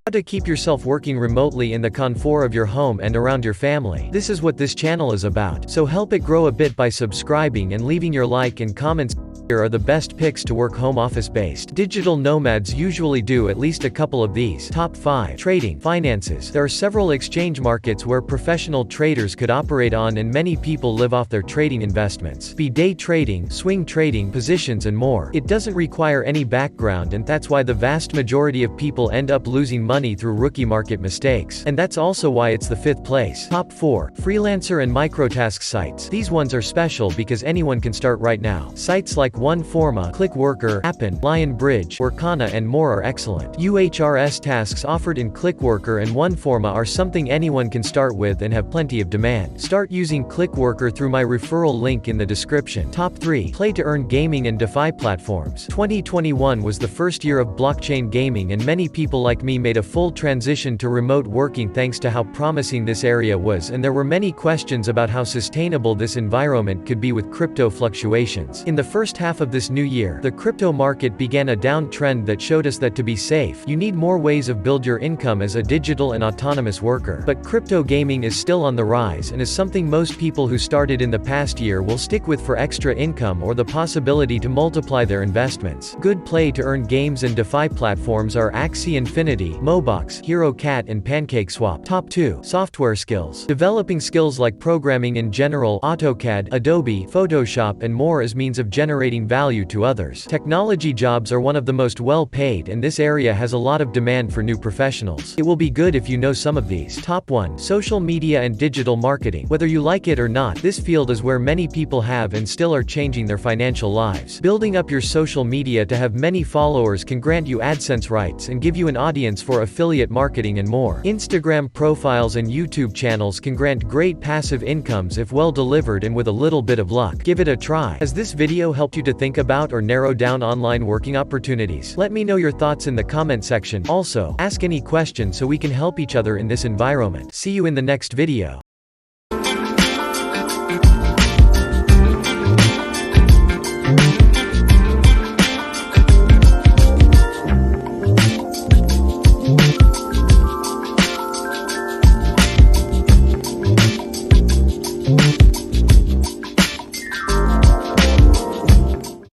How to keep yourself working remotely in the comfort of your home and around your family. This is what this channel is about. So help it grow a bit by subscribing and leaving your like and comments. Here are the best picks to work home office based. Digital nomads usually do at least a couple of these. Top 5. Trading. Finances. There are several exchange markets where professional traders could operate on, and many people live off their trading investments. Be day trading, swing trading, positions and more. It doesn't require any background, and that's why the vast majority of people end up losing money through rookie market mistakes. And that's also why it's the 5th place. Top 4. Freelancer and microtask sites. These ones are special because anyone can start right now. Sites like OneForma, ClickWorker, Appen, Lionbridge, Workana and more are excellent. UHRS tasks offered in ClickWorker and OneForma are something anyone can start with and have plenty of demand. Start using ClickWorker through my referral link in the description. Top 3. Play-to-earn gaming and DeFi platforms. 2021 was the first year of blockchain gaming, and many people like me made a full transition to remote working thanks to how promising this area was, and there were many questions about how sustainable this environment could be with crypto fluctuations. In the first half of this new year, the crypto market began a downtrend that showed us that to be safe, you need more ways of build your income as a digital and autonomous worker. But crypto gaming is still on the rise and is something most people who started in the past year will stick with for extra income or the possibility to multiply their investments. Good play-to-earn games and DeFi platforms are Axie Infinity, Mobox, Herocat and PancakeSwap. Top 2. Software skills. Developing skills like programming in general, AutoCAD, Adobe, Photoshop and more as means of generating value to others. Technology jobs are one of the most well-paid, and this area has a lot of demand for new professionals. It will be good if you know some of these. Top 1. Social media and digital marketing. Whether you like it or not, this field is where many people have and still are changing their financial lives. Building up your social media to have many followers can grant you AdSense rights and give you an audience for affiliate marketing and more. Instagram profiles and YouTube channels can grant great passive incomes if well delivered and with a little bit of luck. Give it a try. Has this video helped you to think about or narrow down online working opportunities? Let me know your thoughts in the comment section. Also, ask any question so we can help each other in this environment. See you in the next video.